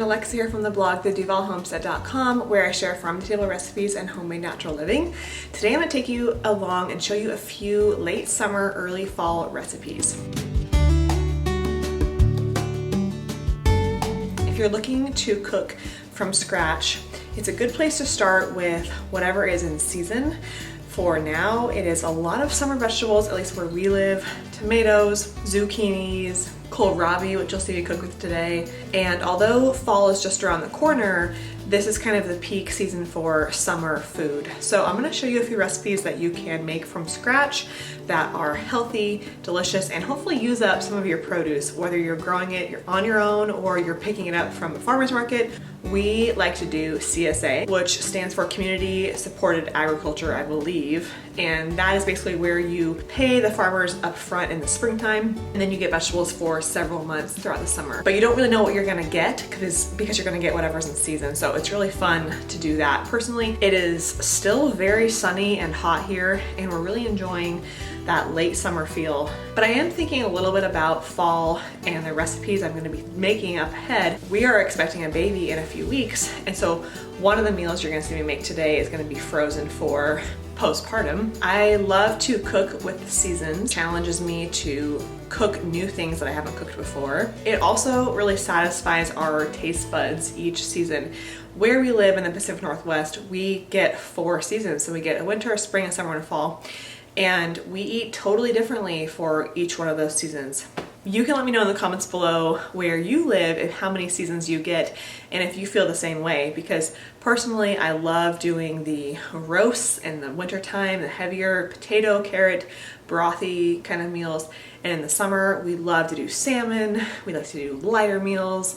Alexa here from the blog, theduvallhomestead.com, where I share farm-to-table recipes and homemade natural living. Today I'm going to take you along and show you a few late summer, early fall recipes. If you're looking to cook from scratch, it's a good place to start with whatever is in season. For now, it is a lot of summer vegetables, at least where we live. Tomatoes, zucchinis, kohlrabi, which you'll see me cook with today. And although fall is just around the corner, this is kind of the peak season for summer food. So I'm gonna show you a few recipes that you can make from scratch that are healthy, delicious, and hopefully use up some of your produce, whether you're growing it on your own or you're picking it up from a farmer's market. We like to do CSA, which stands for Community Supported Agriculture, I believe. And that is basically where you pay the farmers up front in the springtime, and then you get vegetables for several months throughout the summer. But you don't really know what you're gonna get because you're gonna get whatever's in season. So it's really fun to do that. Personally, it is still very sunny and hot here, and we're really enjoying that late summer feel. But I am thinking a little bit about fall and the recipes I'm gonna be making up ahead. We are expecting a baby in a few weeks, and so one of the meals you're gonna see me make today is gonna be frozen for postpartum. I love to cook with the seasons. It challenges me to cook new things that I haven't cooked before. It also really satisfies our taste buds each season. Where we live in the Pacific Northwest, we get 4 seasons. So we get a winter, a spring, a summer, and a fall. And we eat totally differently for each one of those seasons. You can let me know in the comments below where you live and how many seasons you get, and if you feel the same way, because personally I love doing the roasts in the wintertime, the heavier potato, carrot, brothy kind of meals, and in the summer we love to do salmon, we like to do lighter meals,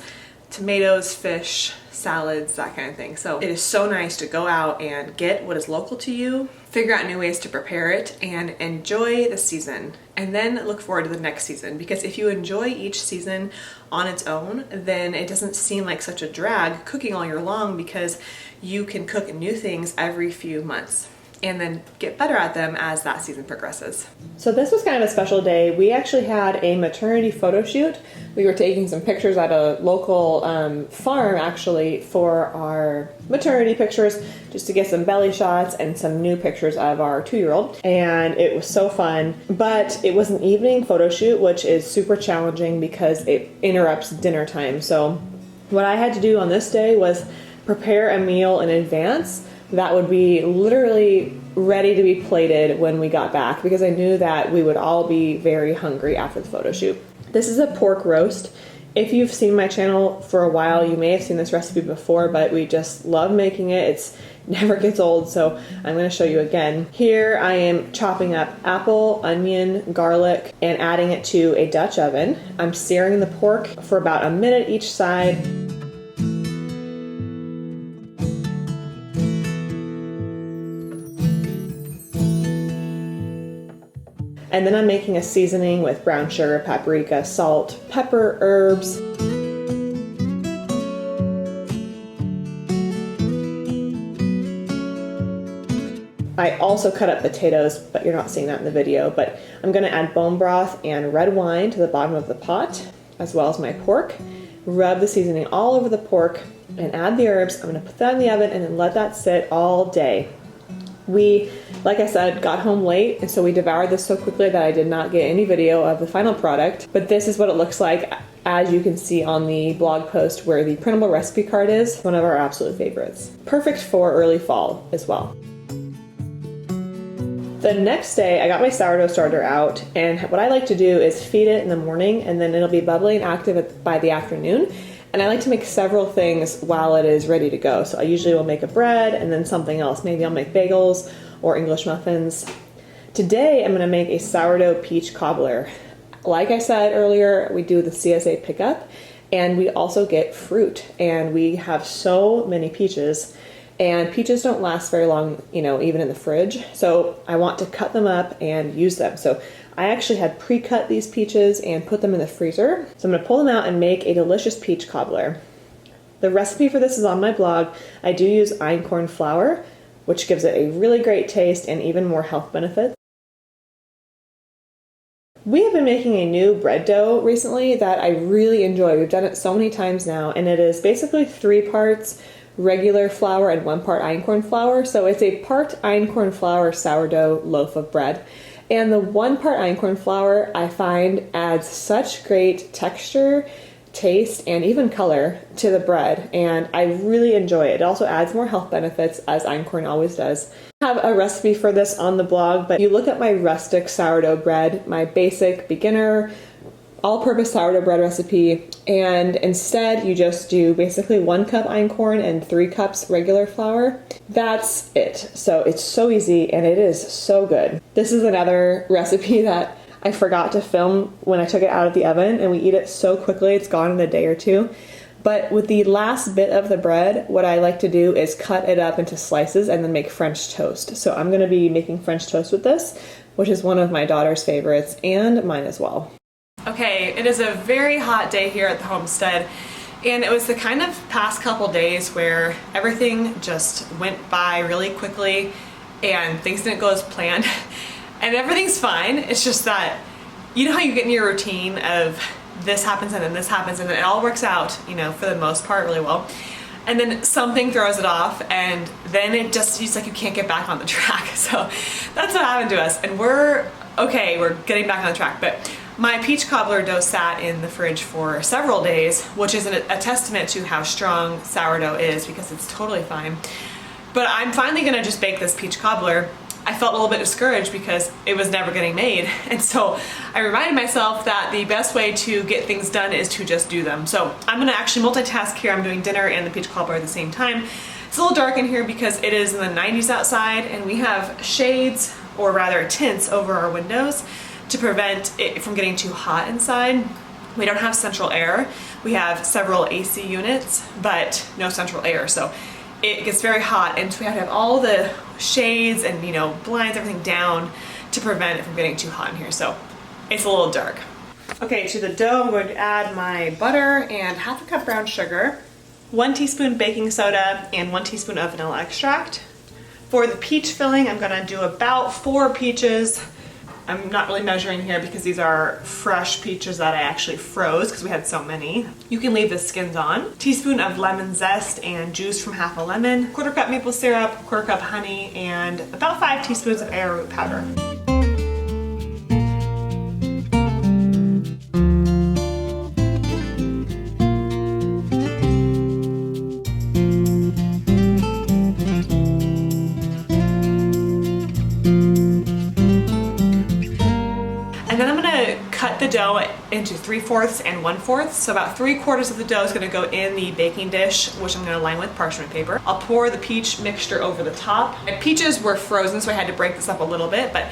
tomatoes, fish, salads, that kind of thing. So it is so nice to go out and get what is local to you, figure out new ways to prepare it, and enjoy the season. And then look forward to the next season, because if you enjoy each season on its own, then it doesn't seem like such a drag cooking all year long, because you can cook new things every few months and then get better at them as that season progresses. So this was kind of a special day. We actually had a maternity photo shoot. We were taking some pictures at a local farm actually for our maternity pictures, just to get some belly shots and some new pictures of our 2-year-old. And it was so fun, but it was an evening photo shoot, which is super challenging because it interrupts dinner time. So what I had to do on this day was prepare a meal in advance that would be literally ready to be plated when we got back, because I knew that we would all be very hungry after the photo shoot. This is a pork roast. If you've seen my channel for a while, you may have seen this recipe before, but we just love making it. It never gets old, so I'm going to show you again. Here I am chopping up apple, onion, garlic, and adding it to a Dutch oven. I'm searing the pork for about a minute each side. And then I'm making a seasoning with brown sugar, paprika, salt, pepper, herbs. I also cut up potatoes, but you're not seeing that in the video. But I'm gonna add bone broth and red wine to the bottom of the pot, as well as my pork. Rub the seasoning all over the pork and add the herbs. I'm gonna put that in the oven and then let that sit all day. We, like I said, got home late, and so we devoured this so quickly that I did not get any video of the final product. But this is what it looks like, as you can see on the blog post where the printable recipe card is, one of our absolute favorites. Perfect for early fall as well. The next day, I got my sourdough starter out, and what I like to do is feed it in the morning, and then it'll be bubbly and active by the afternoon. And I like to make several things while it is ready to go. So I usually will make a bread and then something else. Maybe I'll make bagels or English muffins. Today I'm gonna make a sourdough peach cobbler. Like I said earlier, we do the CSA pickup, and we also get fruit. And we have so many peaches, and peaches don't last very long, even in the fridge. So I want to cut them up and use them. So I actually had pre-cut these peaches and put them in the freezer. So I'm gonna pull them out and make a delicious peach cobbler. The recipe for this is on my blog. I do use einkorn flour, which gives it a really great taste and even more health benefits. We have been making a new bread dough recently that I really enjoy. We've done it so many times now, and it is basically 3 parts regular flour and 1 part einkorn flour. So it's a part einkorn flour sourdough loaf of bread. And the 1 part einkorn flour I find adds such great texture, taste, and even color to the bread, and I really enjoy it. It also adds more health benefits, as einkorn always does. I have a recipe for this on the blog, but you look at my rustic sourdough bread, my basic beginner all-purpose sourdough bread recipe, and instead you just do basically 1 cup einkorn and 3 cups regular flour. That's it. So it's so easy and it is so good. This is another recipe that I forgot to film when I took it out of the oven, and we eat it so quickly, it's gone in a day or 2. But with the last bit of the bread, what I like to do is cut it up into slices and then make French toast. So I'm going to be making French toast with this, which is one of my daughter's favorites and mine as well. Okay, it is a very hot day here at the homestead, and it was the kind of past couple days where everything just went by really quickly and things didn't go as planned. And everything's fine. It's just that, you know how you get in your routine of this happens and then this happens and then it all works out, you know, for the most part really well. And then something throws it off, and then it's like you can't get back on the track. So that's what happened to us. And we're getting back on the track. But my peach cobbler dough sat in the fridge for several days, which is a testament to how strong sourdough is, because it's totally fine. But I'm finally gonna just bake this peach cobbler. I felt a little bit discouraged because it was never getting made. And so I reminded myself that the best way to get things done is to just do them. So I'm gonna actually multitask here. I'm doing dinner and the peach cobbler at the same time. It's a little dark in here because it is in the 90s outside, and we have shades, or rather tints, over our windows to prevent it from getting too hot inside. We don't have central air. We have several AC units, but no central air. So it gets very hot, and so we have to have all the shades and, you know, blinds, everything down to prevent it from getting too hot in here. So it's a little dark. Okay, to the dough I'm going to add my butter and 1/2 cup brown sugar, 1 teaspoon baking soda, and 1 teaspoon of vanilla extract. For the peach filling, I'm gonna do about 4 peaches. I'm not really measuring here because these are fresh peaches that I actually froze because we had so many. You can leave the skins on. Teaspoon of lemon zest and juice from 1/2 lemon, 1/4 cup maple syrup, 1/4 cup honey, and about 5 teaspoons of arrowroot powder. Cut the dough into 3/4 and 1/4. So about 3/4 of the dough is going to go in the baking dish, which I'm going to line with parchment paper. I'll pour the peach mixture over the top. My peaches were frozen, so I had to break this up a little bit, but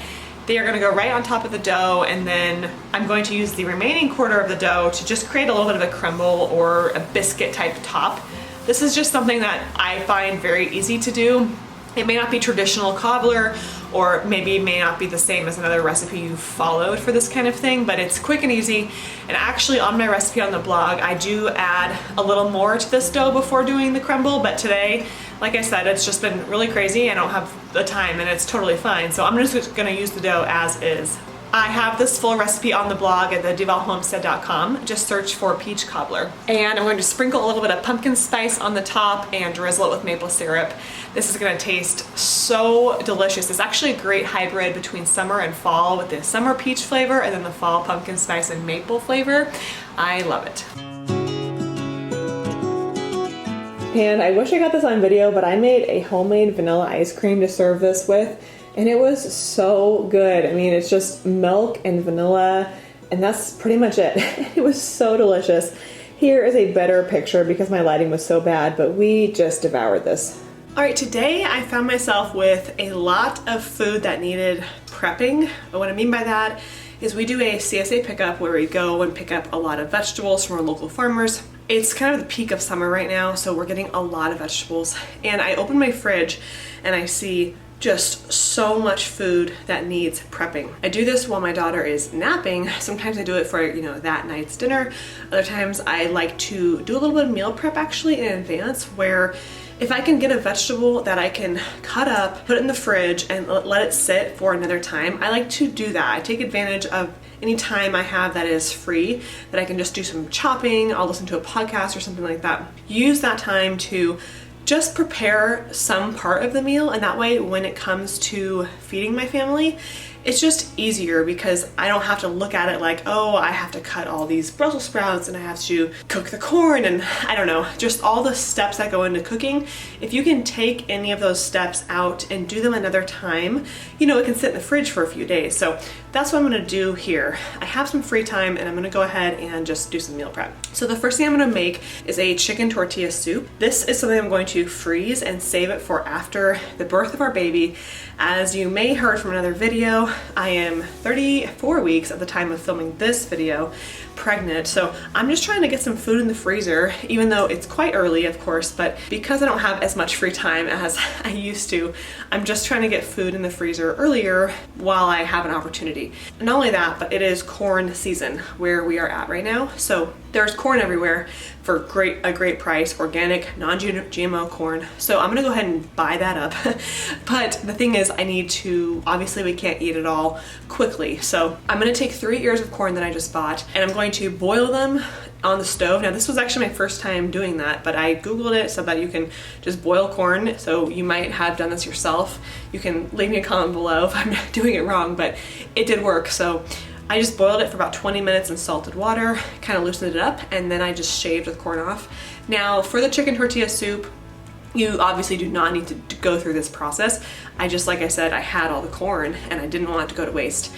they are going to go right on top of the dough, and then I'm going to use the remaining 1/4 of the dough to just create a little bit of a crumble or a biscuit type top. This is just something that I find very easy to do. It may not be traditional cobbler, or maybe it may not be the same as another recipe you followed for this kind of thing, but it's quick and easy. And actually on my recipe on the blog, I do add a little more to this dough before doing the crumble, but today, like I said, it's just been really crazy. I don't have the time, and it's totally fine. So I'm just gonna use the dough as is. I have this full recipe on the blog at the duvallhomestead.com. Just search for peach cobbler. And I'm going to sprinkle a little bit of pumpkin spice on the top and drizzle it with maple syrup. This is gonna taste so delicious. It's actually a great hybrid between summer and fall, with the summer peach flavor and then the fall pumpkin spice and maple flavor. I love it. And I wish I got this on video, but I made a homemade vanilla ice cream to serve this with. And it was so good. I mean, it's just milk and vanilla, and that's pretty much it. It was so delicious. Here is a better picture because my lighting was so bad, but we just devoured this. All right, today I found myself with a lot of food that needed prepping. And what I mean by that is we do a CSA pickup where we go and pick up a lot of vegetables from our local farmers. It's kind of the peak of summer right now, so we're getting a lot of vegetables. And I open my fridge and I see just so much food that needs prepping. I do this while my daughter is napping. Sometimes I do it for, you know, that night's dinner. Other times I like to do a little bit of meal prep actually in advance, where if I can get a vegetable that I can cut up, put it in the fridge, and let it sit for another time, I like to do that. I take advantage of any time I have that is free, that I can just do some chopping, I'll listen to a podcast or something like that. Use that time to just prepare some part of the meal, and that way when it comes to feeding my family, it's just easier because I don't have to look at it like, oh, I have to cut all these Brussels sprouts and I have to cook the corn and I don't know, just all the steps that go into cooking. If you can take any of those steps out and do them another time, you know, it can sit in the fridge for a few days. So that's what I'm gonna do here. I have some free time and I'm gonna go ahead and just do some meal prep. So the first thing I'm gonna make is a chicken tortilla soup. This is something I'm going to freeze and save it for after the birth of our baby. As you may have heard from another video, I am 34 weeks at the time of filming this video pregnant. So I'm just trying to get some food in the freezer, even though it's quite early, of course, but because I don't have as much free time as I used to, I'm just trying to get food in the freezer earlier while I have an opportunity. Not only that, but it is corn season where we are at right now. So there's corn everywhere for a great price, organic, non-GMO corn. So I'm gonna go ahead and buy that up. But the thing is, I need to, obviously we can't eat it all quickly. So I'm gonna take 3 ears of corn that I just bought and I'm going to boil them on the stove. Now this was actually my first time doing that, but I Googled it so that you can just boil corn. So you might have done this yourself. You can leave me a comment below if I'm doing it wrong, but it did work. So I just boiled it for about 20 minutes in salted water, kind of loosened it up, and then I just shaved the corn off. Now for the chicken tortilla soup, you obviously do not need to go through this process. I just, like I said, I had all the corn and I didn't want it to go to waste.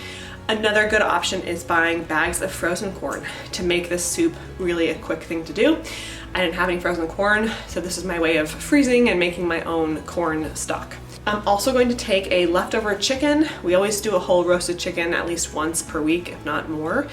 Another good option is buying bags of frozen corn to make this soup really a quick thing to do. I didn't have any frozen corn, so this is my way of freezing and making my own corn stock. I'm also going to take a leftover chicken. We always do a whole roasted chicken at least once per week, if not more.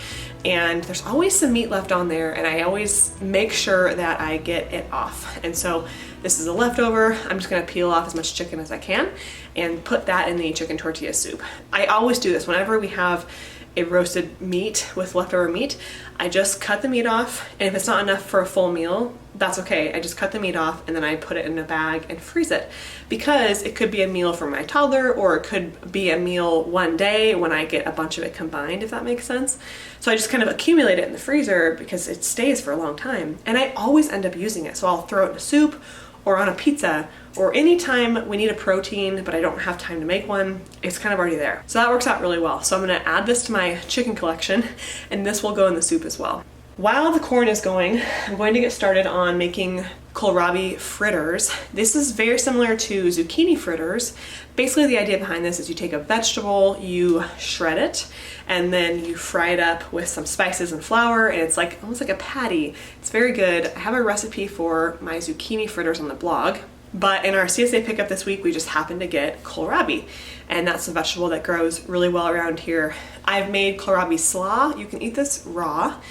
And there's always some meat left on there, and I always make sure that I get it off. And so this is a leftover. I'm just gonna peel off as much chicken as I can and put that in the chicken tortilla soup. I always do this whenever we have a roasted meat with leftover meat. I just cut the meat off, and if it's not enough for a full meal, that's okay. I just cut the meat off and then I put it in a bag and freeze it, because it could be a meal for my toddler or it could be a meal one day when I get a bunch of it combined, if that makes sense. So I just kind of accumulate it in the freezer because it stays for a long time, and I always end up using it. So I'll throw it in a soup or on a pizza, or anytime we need a protein but I don't have time to make one, it's kind of already there. So that works out really well. So I'm gonna add this to my chicken collection, and this will go in the soup as well. While the corn is going, I'm going to get started on making kohlrabi fritters. This is very similar to zucchini fritters. Basically the idea behind this is you take a vegetable, you shred it, and then you fry it up with some spices and flour, and it's like almost like a patty. It's very good. I have a recipe for my zucchini fritters on the blog, but in our CSA pickup this week, we just happened to get kohlrabi, and that's a vegetable that grows really well around here. I've made kohlrabi slaw. You can eat this raw.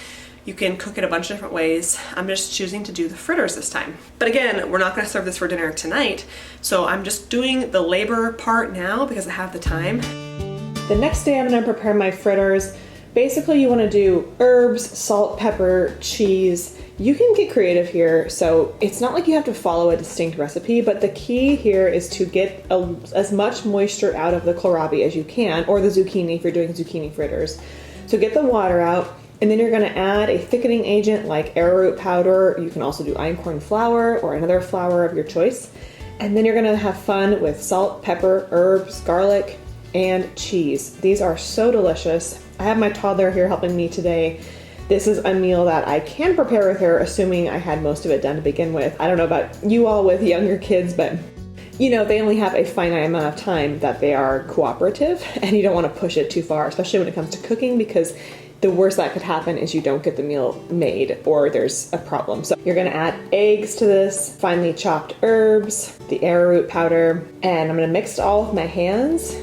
You can cook it a bunch of different ways. I'm just choosing to do the fritters this time. But again, we're not gonna serve this for dinner tonight, so I'm just doing the labor part now because I have the time. The next day I'm gonna prepare my fritters. Basically you wanna do herbs, salt, pepper, cheese. You can get creative here, so it's not like you have to follow a distinct recipe, but the key here is to get as much moisture out of the kohlrabi as you can, or the zucchini if you're doing zucchini fritters. So get the water out, and then you're gonna add a thickening agent like arrowroot powder. You can also do einkorn flour or another flour of your choice. And then you're gonna have fun with salt, pepper, herbs, garlic, and cheese. These are so delicious. I have my toddler here helping me today. This is a meal that I can prepare with her, assuming I had most of it done to begin with. I don't know about you all with younger kids, but you know, they only have a finite amount of time that they are cooperative, and you don't wanna push it too far, especially when it comes to cooking, because the worst that could happen is you don't get the meal made or there's a problem. So you're gonna add eggs to this, finely chopped herbs, the arrowroot powder, and I'm gonna mix it all with my hands.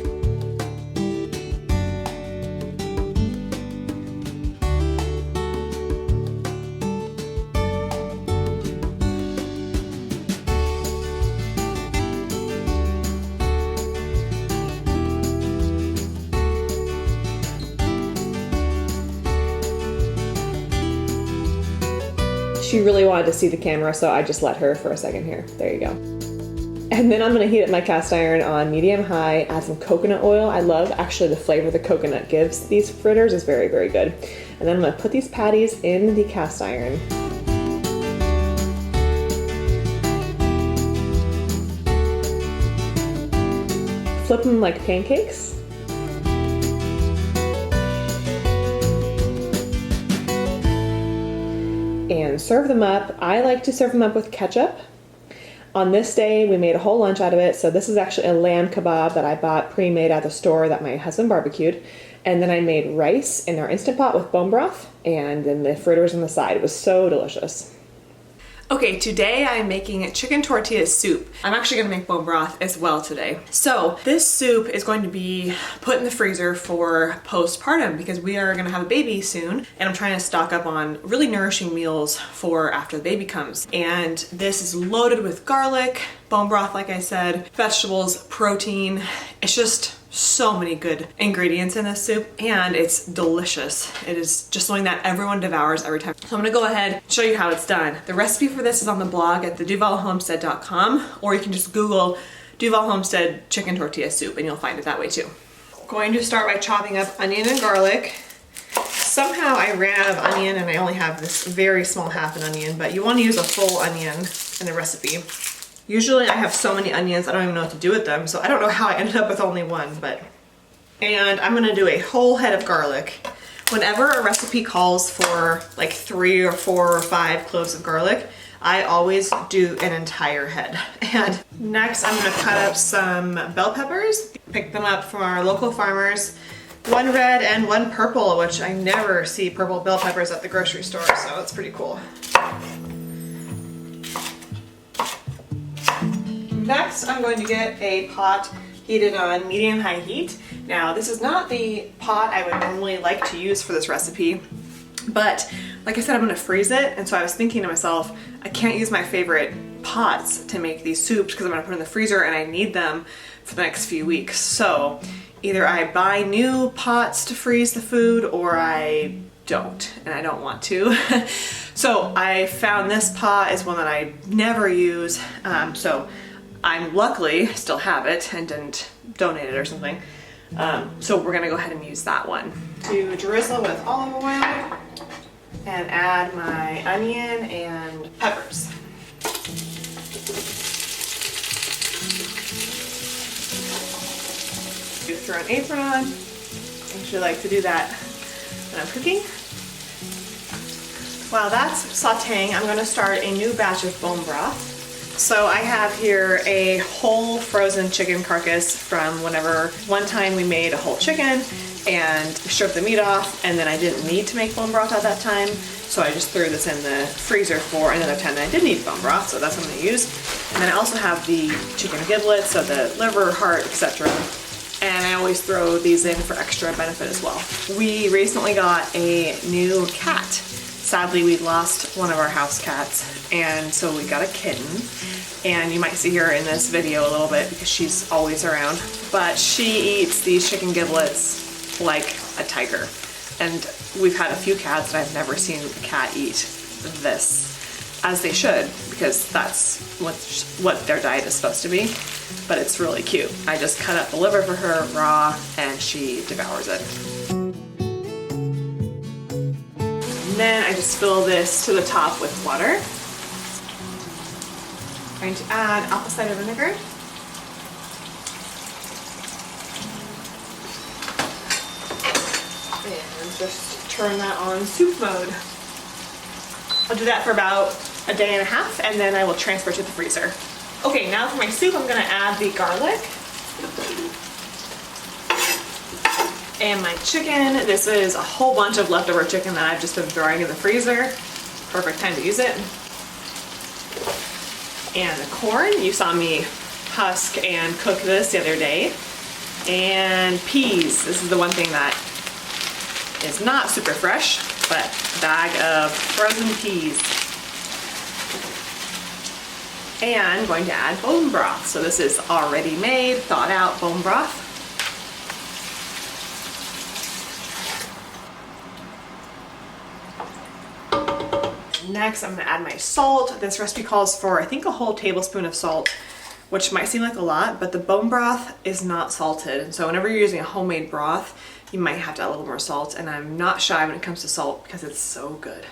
She really wanted to see the camera, so I just let her for a second here. There you go. And then I'm gonna heat up my cast iron on medium high, add some coconut oil. I love actually the flavor the coconut gives these fritters is very, very good. And then I'm gonna put these patties in the cast iron. Flip them like pancakes. And serve them up. I like to serve them up with ketchup. On this day, we made a whole lunch out of it. So this is actually a lamb kebab that I bought pre-made at the store that my husband barbecued. And then I made rice in our Instant Pot with bone broth, and then the fritters on the side. It was so delicious. Okay, today I'm making chicken tortilla soup. I'm actually gonna make bone broth as well today. So this soup is going to be put in the freezer for postpartum because we are gonna have a baby soon, and I'm trying to stock up on really nourishing meals for after the baby comes. And this is loaded with garlic, bone broth, like I said, vegetables, protein. It's just so many good ingredients in this soup, and it's delicious. It is just something that everyone devours every time. So I'm gonna go ahead and show you how it's done. The recipe for this is on the blog at theduvallhomestead.com, or you can just Google Duvall Homestead chicken tortilla soup and you'll find it that way too. Going to start by chopping up onion and garlic. Somehow I ran out of onion and I only have this very small half an onion, but you want to use a full onion in the recipe. Usually I have so many onions, I don't even know what to do with them, so I don't know how I ended up with only one, but... And I'm gonna do a whole head of garlic. Whenever a recipe calls for like 3 or 4 or 5 cloves of garlic, I always do an entire head. And next I'm gonna cut up some bell peppers. Pick them up from our local farmers. One red and one purple, which I never see purple bell peppers at the grocery store, so it's pretty cool. Next, I'm going to get a pot heated on medium-high heat. Now, this is not the pot I would normally like to use for this recipe, but like I said, I'm gonna freeze it, and so I was thinking to myself, I can't use my favorite pots to make these soups because I'm gonna put them in the freezer and I need them for the next few weeks. So either I buy new pots to freeze the food or I don't, and I don't want to. So I found this pot is one that I never use, so I'm luckily still have it and didn't donate it or something. So we're gonna go ahead and use that one. To drizzle with olive oil and add my onion and peppers. You throw an apron on. I usually like to do that when I'm cooking. While that's sauteing, I'm gonna start a new batch of bone broth. So I have here a whole frozen chicken carcass from one time we made a whole chicken and stripped the meat off, and then I didn't need to make bone broth at that time, so I just threw this in the freezer for another time that I did need bone broth, so that's what I'm gonna use. And then I also have the chicken giblets, so the liver, heart, etc. And I always throw these in for extra benefit as well. We recently got a new cat. Sadly, we lost one of our house cats, and so we got a kitten. And you might see her in this video a little bit because she's always around. But she eats these chicken giblets like a tiger. And we've had a few cats that I've never seen a cat eat this, as they should, because that's what their diet is supposed to be. But it's really cute. I just cut up the liver for her raw, and she devours it. And then I just fill this to the top with water. I'm going to add apple cider vinegar. And just turn that on soup mode. I'll do that for about a day and a half, and then I will transfer to the freezer. Okay, now for my soup, I'm gonna add the garlic and my chicken. This is a whole bunch of leftover chicken that I've just been throwing in the freezer. Perfect time to use it. And the corn, you saw me husk and cook this the other day. And peas, this is the one thing that is not super fresh, but a bag of frozen peas. And I'm going to add bone broth. So this is already made, thawed out bone broth. Next, I'm gonna add my salt. This recipe calls for, I think, a whole tablespoon of salt, which might seem like a lot, but the bone broth is not salted. And so whenever you're using a homemade broth, you might have to add a little more salt, and I'm not shy when it comes to salt because it's so good.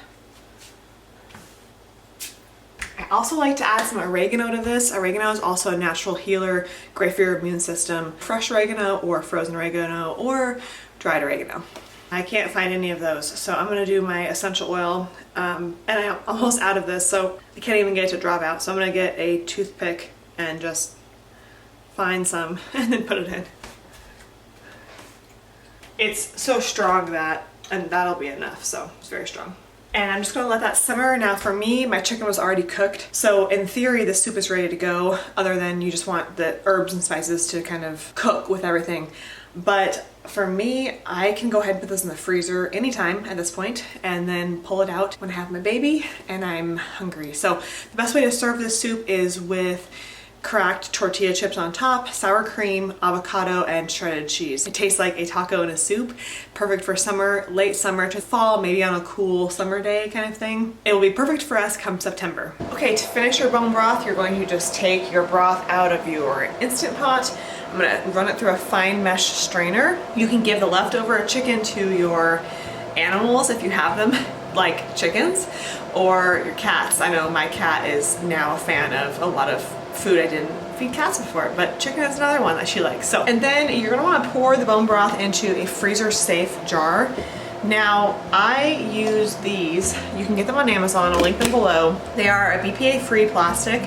I also like to add some oregano to this. Oregano is also a natural healer, great for your immune system. Fresh oregano or frozen oregano or dried oregano. I can't find any of those, so I'm gonna do my essential oil, and I'm almost out of this, so I can't even get it to drop out. So I'm gonna get a toothpick and just find some and then put it in. It's so strong and that'll be enough, so it's very strong. And I'm just gonna let that simmer. Now for me, my chicken was already cooked, so in theory the soup is ready to go, other than you just want the herbs and spices to kind of cook with everything. But for me, I can go ahead and put this in the freezer anytime at this point and then pull it out when I have my baby and I'm hungry. So the best way to serve this soup is with cracked tortilla chips on top, sour cream, avocado, and shredded cheese. It tastes like a taco in a soup, perfect for summer, late summer to fall, maybe on a cool summer day kind of thing. It will be perfect for us come September. Okay, to finish your bone broth, you're going to just take your broth out of your Instant Pot. I'm gonna run it through a fine mesh strainer. You can give the leftover chicken to your animals if you have them, like chickens, or your cats. I know my cat is now a fan of a lot of food I didn't feed cats before, but chicken is another one that she likes. So, and then you're gonna wanna pour the bone broth into a freezer safe jar. Now, I use these, you can get them on Amazon, I'll link them below. They are a BPA-free plastic.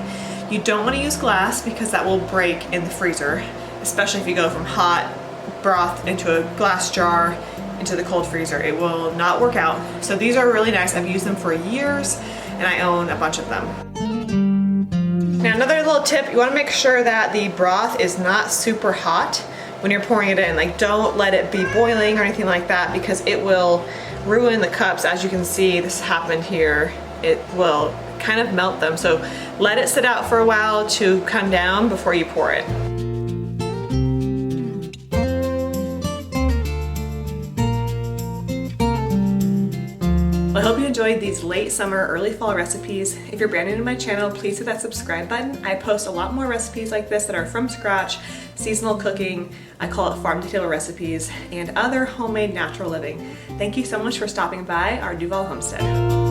You don't wanna use glass because that will break in the freezer, especially if you go from hot broth into a glass jar into the cold freezer. It will not work out. So these are really nice. I've used them for years and I own a bunch of them. Now another little tip, you want to make sure that the broth is not super hot when you're pouring it in. Like, don't let it be boiling or anything like that because it will ruin the cups. As you can see, this happened here. It will kind of melt them. So let it sit out for a while to come down before you pour it. I hope you enjoyed these late summer, early fall recipes. If you're brand new to my channel, please hit that subscribe button. I post a lot more recipes like this that are from scratch, seasonal cooking, I call it farm to table recipes, and other homemade natural living. Thank you so much for stopping by our Duvall homestead.